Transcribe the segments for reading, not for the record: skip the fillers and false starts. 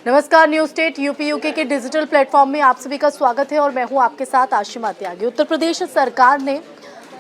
नमस्कार, news state UP UK के digital platform में आप सभी का स्वागत है और मैं हूं आपके साथ आशिमा त्यागी। उत्तर प्रदेश सरकार ने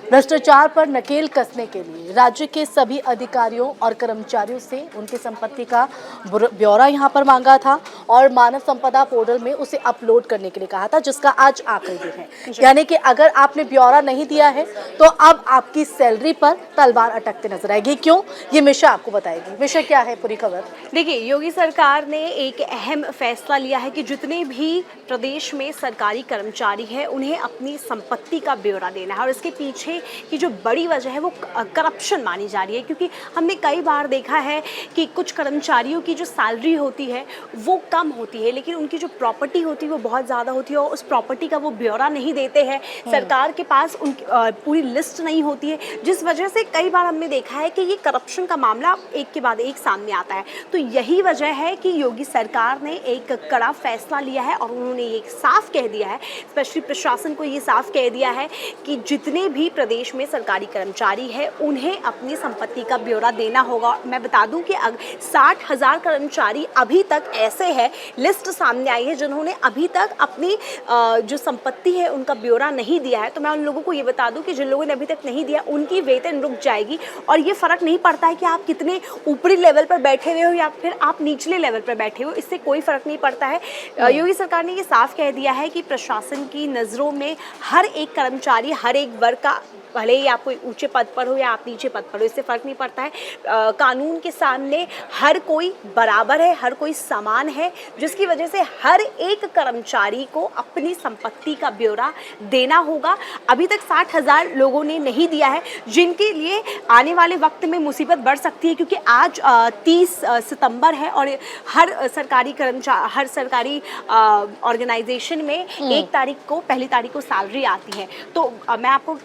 भ्रष्टाचार पर नकेल कसने के लिए राज्य के सभी अधिकारियों और कर्मचारियों से उनकी संपत्ति का ब्यौरा यहां पर मांगा था और मानव संपदा पोर्टल में उसे अपलोड करने के लिए कहा था, जिसका आज आखिरी दिन है। यानी कि अगर आपने ब्यौरा नहीं दिया है तो अब आपकी सैलरी पर तलवार अटकते नजर आएगी। क्यों, ये मिशा आपको बताएगी। मिशा, क्या है पूरी खबर? देखिए, योगी सरकार ने एक अहम फैसला लिया है कि जितने भी प्रदेश में सरकारी कर्मचारी हैं उन्हें अपनी संपत्ति का ब्यौरा देना है। और इसके पीछे की जो बड़ी वजह है वो करप्शन मानी जा रही है, क्योंकि हमने कई बार देखा है कि कुछ कर्मचारियों की जो सैलरी होती है वो कम होती है, लेकिन उनकी जो प्रॉपर्टी होती है वो बहुत ज़्यादा होती है और उस प्रॉपर्टी का वो ब्यौरा नहीं देते हैं। सरकार के पास उनकी पूरी लिस्ट नहीं होती है, जिस वजह से कई बार हमने देखा है कि ये करप्शन का मामला एक के बाद एक सामने आता है। तो यही वजह है कि योगी सरकार ने एक कड़ा फैसला लिया है और उन्होंने ये साफ कह दिया है, स्पेशली प्रशासन को ये साफ कह दिया है कि जितने भी प्रदेश में सरकारी कर्मचारी है उन्हें अपनी संपत्ति का ब्यौरा देना होगा। मैं बता दूं कि 60,000 कर्मचारी अभी तक ऐसे हैं, लिस्ट सामने आई है, जिन्होंने अभी तक अपनी जो संपत्ति है उनका ब्यौरा नहीं दिया है। तो मैं उन लोगों को ये बता दूं कि जिन लोगों ने अभी तक नहीं दिया उनकी वेतन रुक जाएगी। और ये फर्क नहीं पड़ता है कि आप कितने ऊपरी लेवल पर बैठे हुए हो या फिर आप निचले लेवल पर बैठे हो, इससे कोई फर्क नहीं पड़ता है। योगी सरकार ने ये साफ कह दिया है कि प्रशासन की नज़रों में हर एक कर्मचारी, हर एक वर्ग का, भले ही आप कोई ऊंचे पद पर हो या आप नीचे पद पर हो, इससे फ़र्क नहीं पड़ता है। कानून के सामने हर कोई बराबर है, हर कोई समान है, जिसकी वजह से हर एक कर्मचारी को अपनी संपत्ति का ब्यौरा देना होगा। अभी तक 60,000 लोगों ने नहीं दिया है, जिनके लिए आने वाले वक्त में मुसीबत बढ़ सकती है, क्योंकि आज 30 सितंबर है और हर सरकारी ऑर्गेनाइजेशन में पहली तारीख को सैलरी आती है। तो मैं आपको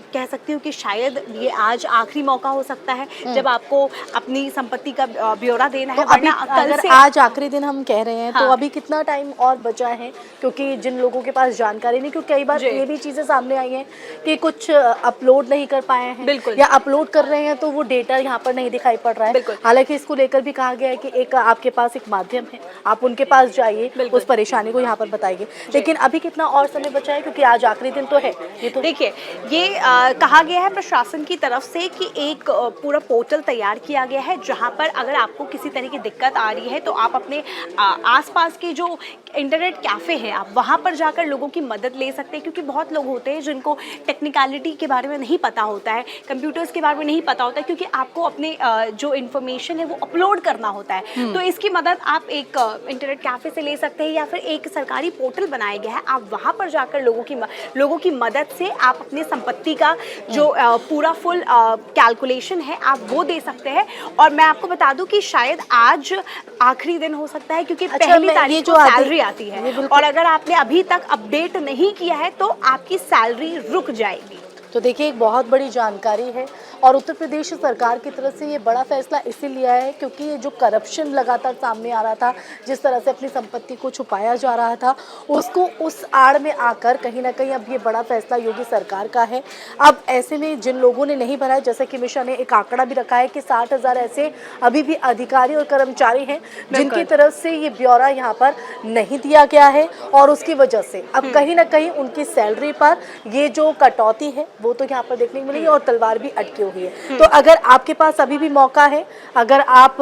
कह सकती हूँ कि शायद ये आज आखिरी मौका हो सकता है जब आपको अपनी संपत्ति का ब्यौरा देना है। तो अगर आज आखिरी दिन हम कह रहे हैं तो अभी कितना टाइम और बचा है? क्योंकि जिन लोगों के पास जानकारी नहीं, क्योंकि कई बार ये भी चीजें सामने आई हैं कि कुछ अपलोड नहीं कर पाए हैं या अपलोड कर रहे हैं तो वो डेटा यहाँ पर नहीं दिखाई पड़ रहा है। हालांकि इसको लेकर भी कहा गया है कि एक आपके पास एक माध्यम है, आप उनके पास जाइए, उस परेशानी को यहाँ पर बताइए। लेकिन अभी कितना और समय बचा है, क्योंकि आज आखिरी दिन तो है। ये तो देखिए, ये कहा गया है प्रशासन की तरफ से कि एक पूरा पोर्टल तैयार किया गया है, जहां पर अगर आपको किसी तरह की दिक्कत आ रही है तो आप अपने आसपास के जो इंटरनेट कैफ़े हैं आप वहां पर जाकर लोगों की मदद ले सकते हैं। क्योंकि बहुत लोग होते हैं जिनको टेक्निकलिटी के बारे में नहीं पता होता है, कंप्यूटर्स के बारे में नहीं पता होता है, क्योंकि आपको अपने जो इन्फॉर्मेशन है वो अपलोड करना होता है। तो इसकी मदद आप एक इंटरनेट कैफ़े से ले सकते हैं या फिर एक सरकारी पोर्टल बनाया गया है, आप वहाँ पर जाकर लोगों की मदद से आप अपनी संपत्ति का जो पूरा फुल कैलकुलेशन है आप वो दे सकते हैं। और मैं आपको बता दूं कि शायद आज आखिरी दिन हो सकता है, क्योंकि पहली तारीख को सैलरी आती है और अगर आपने अभी तक अपडेट नहीं किया है तो आपकी सैलरी रुक जाएगी। तो देखिए, एक बहुत बड़ी जानकारी है और उत्तर प्रदेश सरकार की तरफ से ये बड़ा फैसला इसीलिए लिया है क्योंकि ये जो करप्शन लगातार सामने आ रहा था, जिस तरह से अपनी संपत्ति को छुपाया जा रहा था, उसको उस आड़ में आकर कहीं ना कहीं अब ये बड़ा फैसला योगी सरकार का है। अब ऐसे में जिन लोगों ने नहीं भरा है, जैसे कि मिशा ने एक आंकड़ा भी रखा है कि 60,000 ऐसे अभी भी अधिकारी और कर्मचारी हैं जिनकी तरफ से ये ब्यौरा यहाँ पर नहीं दिया गया है और उसकी वजह से अब कहीं ना कहीं उनकी सैलरी पर ये जो कटौती है वो तो यहाँ पर देखने को मिलेगी और तलवार भी अटकी हुई है। तो अगर आपके पास अभी भी मौका है, अगर आप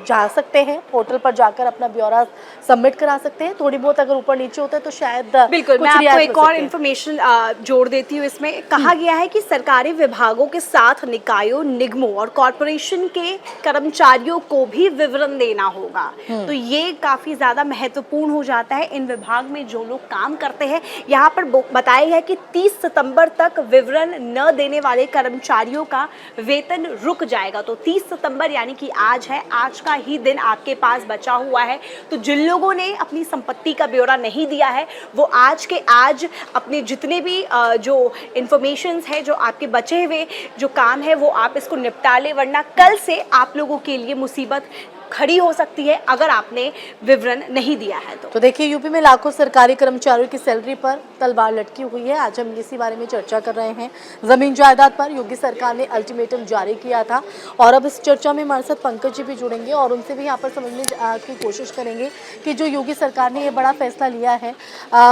जा सकते हैं पोर्टल पर जाकर अपना ब्यौरा सबमिट करा सकते हैं। थोड़ी बहुत अगर ऊपर नीचे होता है तो शायद बिल्कुल। मैं आपको एक और इन्फॉर्मेशन जोड़ देती हूँ। इसमें कहा गया है कि सरकारी विभागों के साथ निकायों, निगमों और कॉरपोरेशन के कर्मचारियों को भी विवरण देना होगा। तो ये काफी ज्यादा महत्वपूर्ण हो जाता है। इन विभाग में जो लोग काम करते हैं, यहाँ पर बताया है कि 30 सितंबर तक विवरण न देने वाले कर्मचारियों का वेतन रुक जाएगा। तो 30 सितंबर यानी कि आज है, आज का ही दिन आपके पास बचा हुआ है। तो जिन लोगों ने अपनी संपत्ति का ब्यौरा नहीं दिया है वो आज के आज अपने जितने भी जो इन्फॉर्मेशंस है, जो आपके बचे हुए जो काम है वो आप इसको निपटा ले, वरना कल से आप लोगों के लिए मुसीबत खड़ी हो सकती है अगर आपने विवरण नहीं दिया है तो देखिए, यूपी में लाखों सरकारी कर्मचारियों की सैलरी पर तलवार लटकी हुई है। आज हम इसी बारे में चर्चा कर रहे हैं। जमीन जायदाद पर योगी सरकार ने अल्टीमेटम जारी किया था और अब इस चर्चा में हमारे साथ पंकज जी भी जुड़ेंगे और उनसे भी यहाँ पर समझने की कोशिश करेंगे कि जो योगी सरकार ने ये बड़ा फैसला लिया है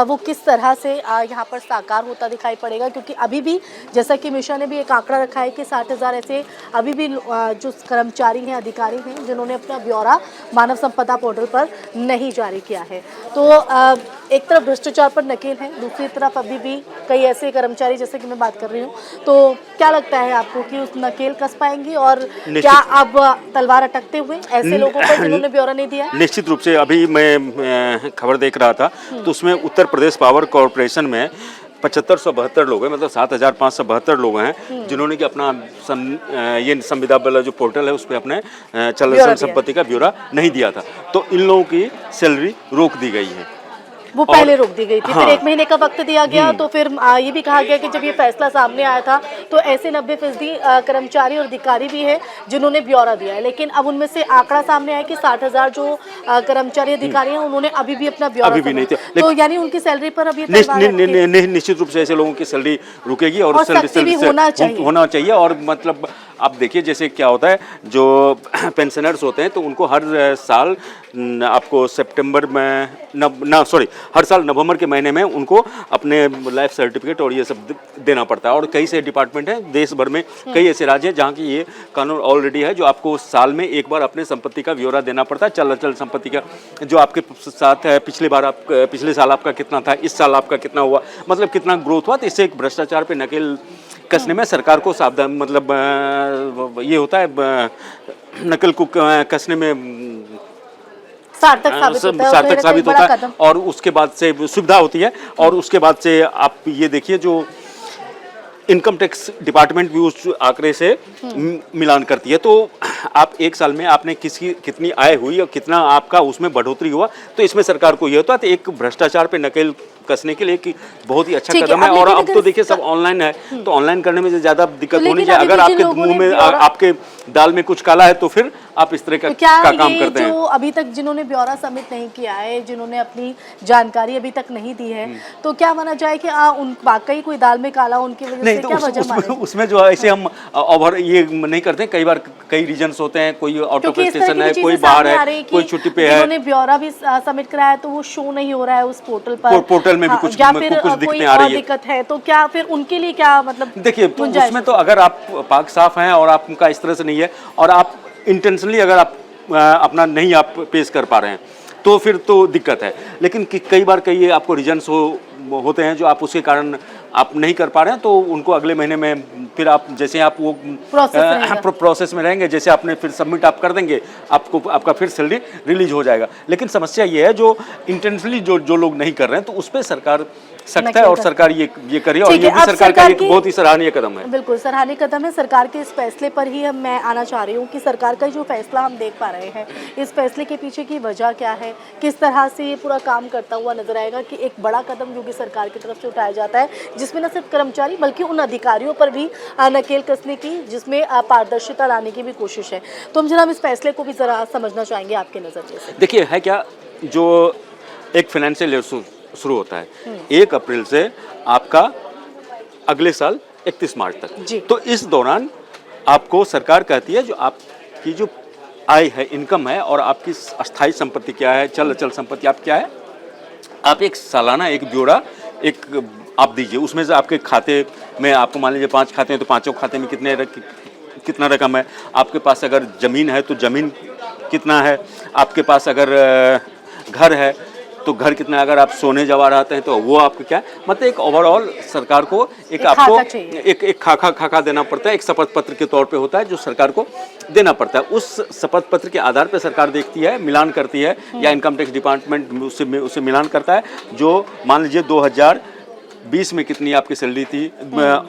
वो किस तरह से यहाँ पर साकार होता दिखाई पड़ेगा, क्योंकि अभी भी जैसा कि मिश्रा ने भी एक आंकड़ा रखा है कि 60,000 ऐसे अभी भी जो कर्मचारी हैं, अधिकारी हैं, जिन्होंने अपना ब्यौरा मानव संपदा पोर्टल पर नहीं जारी किया है। तो एक तरफ भ्रष्टाचार पर नकेल है, दूसरी तरफ अभी भी कई ऐसे कर्मचारी, जैसे कि मैं बात कर रही हूँ, तो क्या लगता है आपको कि उस नकेल कस पाएंगी और क्या अब तलवार अटकते हुए ऐसे लोगों पर जिन्होंने ब्यौरा नहीं दिया? निश्चित रूप से अभी मैं खबर देख रहा था तो उसमें उत्तर प्रदेश पावर कॉरपोरेशन में 7572 लोग हैं, मतलब 7572 लोग हैं जिन्होंने कि अपना ये संविदा वाला जो पोर्टल है उस पर अपने चल अचल संपत्ति का ब्यौरा नहीं दिया था, तो इन लोगों की सैलरी रोक दी गई है। वो पहले रोक दी गई थी, फिर 1 महीने का वक्त दिया गया, तो फिर ये भी कहा गया कि जब ये फैसला सामने आया था तो ऐसे 90% कर्मचारी और अधिकारी भी हैं जिन्होंने ब्यौरा दिया है, लेकिन अब उनमें से आंकड़ा सामने आया कि 60,000 जो कर्मचारी अधिकारी हैं उन्होंने अभी भी अपना ब्यौरा अभी भी नहीं दिया, तो यानी उनकी सैलरी पर अभी निश्चित रूप से ऐसे लोगों की सैलरी रुकेगी और सख्ती होना चाहिए। और मतलब आप देखिए जैसे क्या होता है, जो पेंशनर्स होते हैं तो उनको हर साल आपको सितंबर में हर साल नवंबर के महीने में उनको अपने लाइफ सर्टिफिकेट और ये सब देना पड़ता है। और कई से डिपार्टमेंट हैं देश भर में, कई ऐसे राज्य हैं जहाँ की ये कानून ऑलरेडी है, जो आपको साल में एक बार अपने संपत्ति का ब्यौरा देना पड़ता है, चल अचल संपत्ति का, जो आपके साथ है पिछले साल आपका कितना था, इस साल आपका कितना हुआ, मतलब कितना ग्रोथ हुआ। तो इससे एक भ्रष्टाचार पे नकेल कसने में सरकार को सावधान, मतलब ये होता है नकल को कसने में सार्थक साबित होता है और उसके बाद से सुविधा होती है। और उसके बाद से आप ये देखिए जो इनकम टैक्स डिपार्टमेंट भी उस आंकड़े से मिलान करती है, तो आप एक साल में आपने कितनी आय हुई और कितना आपका उसमें बढ़ोतरी हुआ, तो इसमें सरकार को ये होता है। तो एक भ्रष्टाचार पे नकेल कसने के लिए कि बहुत ही अच्छा कदम है। और अब तो देखिए सब ऑनलाइन है, तो ऑनलाइन करने में ज्यादा दिक्कत होनी चाहिए। अगर आपके मुंह में आपके दाल में कुछ काला है तो फिर आप इस तरह का काम करते हैं। जो अभी तक जिन्होंने ब्यौरा सबमिट नहीं किया है, जिन्होंने अपनी जानकारी अभी तक नहीं दी है, तो क्या माना जाए कि उन वाकई कोई दाल में काला उनकी वजह से क्या वजह माने? उसमें जो है ऐसे हम ओवर ये नहीं करते, कई बार कई रीजंस होते हैं, कोई आउट ऑफ स्टेशन है, कोई बाहर है, कोई छुट्टी पे है, जिन्होंने ब्यौरा भी सबमिट कराया तो वो शो नहीं हो रहा है उस पोर्टल में भी कुछ दिक्कतें आ रही है, दिक्कत है, तो क्या फिर उनके लिए क्या मतलब? देखिए उसमें तो अगर आप पाक साफ हैं और आपका इस तरह से नहीं है और आप इंटेंशनली अगर आप अपना नहीं आप पेश कर पा रहे हैं तो फिर तो दिक्कत है। लेकिन कई बार कई आपको रीजन्स होते हैं जो आप उसके कारण आप नहीं कर पा रहे हैं, तो उनको अगले महीने में फिर आप जैसे आप वो प्रोसेस में रहेंगे, जैसे आपने फिर सबमिट आप कर देंगे, आपका फिर सैलरी रिलीज हो जाएगा। लेकिन समस्या ये है जो इंटेंशनली जो लोग नहीं कर रहे हैं, तो उस पर सरकार सख्त है और सरकार ये करी और ये भी सरकार का एक बहुत ही सराहनीय कदम है। बिल्कुल सराहनीय कदम है सरकार के इस फैसले पर ही मैं आना चाह रही हूँ कि सरकार का जो फैसला हम देख पा रहे हैं, इस फैसले के पीछे की वजह क्या है, किस तरह से ये पूरा काम करता हुआ नजर आएगा कि एक बड़ा कदम योगी सरकार की तरफ से उठाया जाता है, जिसमें न सिर्फ कर्मचारी बल्कि उन अधिकारियों पर भी नकेल कसने की, जिसमें पारदर्शिता लाने की भी कोशिश है। तो हम जरा इस फैसले को भी जरा समझना चाहेंगे आपके नजरिए से। देखिए है क्या, जो एक फाइनेंशियल ईयर शुरू होता है 1 अप्रैल से आपका अगले साल 31 मार्च तक, तो इस दौरान आपको सरकार कहती है जो आपकी जो आय है, इनकम है और आपकी अस्थायी संपत्ति क्या है, चल अचल संपत्ति आप क्या है, आप एक सालाना एक ब्यौरा एक आप दीजिए। उसमें से आपके खाते में आपको मान लीजिए 5 खाते हैं तो 5 खाते में कितना रकम है, आपके पास अगर ज़मीन है तो ज़मीन कितना है, आपके पास अगर घर है तो घर कितना, अगर आप सोने जवाहरात हैं तो वो आपको क्या है, मतलब एक ओवरऑल सरकार को एक आपको एक खाका देना पड़ता है, एक शपथ पत्र के तौर पे होता है जो सरकार को देना पड़ता है। उस शपथ पत्र के आधार पे सरकार देखती है, मिलान करती है, या इनकम टैक्स डिपार्टमेंट उससे मिलान करता है। जो मान लीजिए 2020 में कितनी आपकी सैलरी थी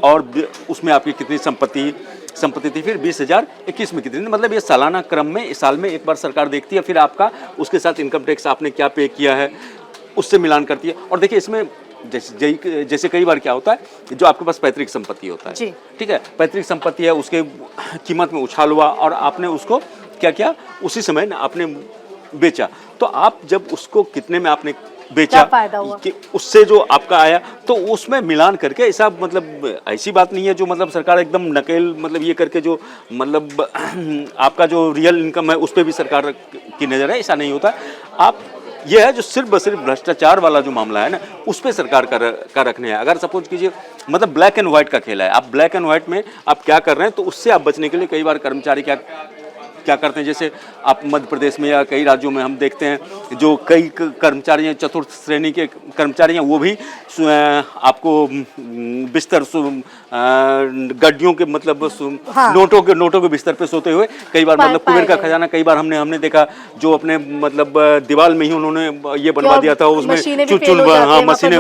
और उसमें आपकी कितनी संपत्ति थी, फिर 2021 में कितनी, मतलब ये सालाना क्रम में साल में एक बार सरकार देखती है, फिर आपका उसके साथ इनकम टैक्स आपने क्या पे किया है उससे मिलान करती है। और देखिए इसमें जैसे कई बार क्या होता है, जो आपके पास पैतृक संपत्ति होता है, ठीक है, पैतृक संपत्ति है, उसके कीमत में उछाल हुआ और आपने उसको क्या किया, उसी समय ना आपने बेचा। तो आप जब उसको कितने में आपने बेचा, क्या फायदा हुआ? कि उससे जो आपका आया, तो उसमें मिलान करके ऐसा, मतलब ऐसी बात नहीं है जो मतलब सरकार एकदम नकेल मतलब ये करके जो मतलब आपका जो रियल इनकम है उस पर भी सरकार की नज़र है, ऐसा नहीं होता। आप ये है जो सिर्फ ब सिर्फ भ्रष्टाचार वाला जो मामला है ना, उस पर सरकार का रखने हैं। अगर सपोज कीजिए मतलब ब्लैक एंड व्हाइट का खेल है, आप ब्लैक एंड व्हाइट में आप क्या कर रहे हैं, तो उससे आप बचने के लिए कई बार कर्मचारी क्या करते हैं, जैसे आप मध्य प्रदेश में या कई राज्यों में हम देखते हैं जो कई कर्मचारी हैं, चतुर्थ श्रेणी के कर्मचारी हैं, वो भी आपको बिस्तर गड्डियों के मतलब हाँ। नोटों के बिस्तर पे सोते हुए कई बार मतलब कुबेर का खजाना कई बार हमने देखा, जो अपने मतलब दीवार में ही उन्होंने ये बनवा दिया था, उसमें मशीनें भी चुन fail हो जाती हैं, वहाँ पर मशीनें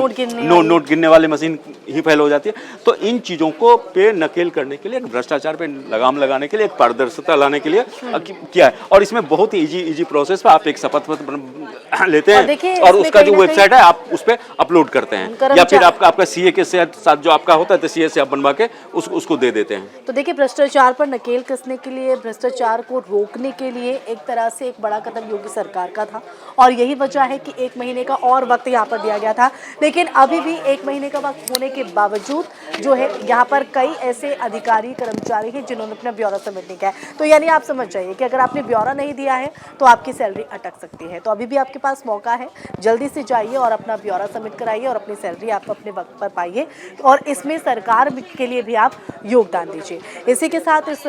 नोट गिनने वाली। मशीन ही फेल हो जाती है। तो इन चीज़ों को पे नकेल करने के लिए, भ्रष्टाचार पे लगाम लगाने के लिए, एक पारदर्शिता लाने के लिए किया है। और इसमें बहुत ही इजी प्रोसेस पे आप एक शपथ पत्र लेते और देखिए, हैं और इसमें उसका कहीं जो ना वेबसाइट है आप उस पर अपलोड करते हैं, या फिर आपका सीए के साथ जो आपका होता है तो सीए से आप बनवा के उसको दे देते हैं। तो देखिए, भ्रष्टाचार पर नकेल कसने के लिए, भ्रष्टाचार को रोकने के लिए एक तरह से एक बड़ा कदम योगी सरकार का था, और यही वजह है कि 1 महीने का और वक्त यहाँ पर दिया गया था। लेकिन अभी भी 1 महीने का वक्त होने के बावजूद जो है यहाँ पर कई ऐसे अधिकारी कर्मचारी हैं जिन्होंने अपना ब्यौरा सबमिट नहीं किया है। तो यानी आप समझ जाइए कि अगर आपने ब्यौरा नहीं दिया है तो आपकी सैलरी अटक सकती है। तो अभी भी आपके पास मौका है, जल्दी से जाइए और अपना ब्यौरा सबमिट कराइए और अपनी सैलरी आप अपने वक्त पर पाइए, और इसमें सरकार के लिए भी आप योगदान दीजिए। इसी के साथ इस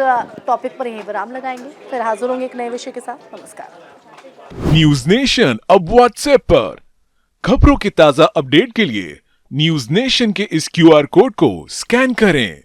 टॉपिक पर यहीं विराम लगाएंगे, फिर हाजिर होंगे एक नए विषय के साथ। नमस्कार। न्यूज नेशन अब व्हाट्सएप पर खबरों के ताजा अपडेट के लिए न्यूज नेशन के इस क्यूआर कोड को स्कैन करें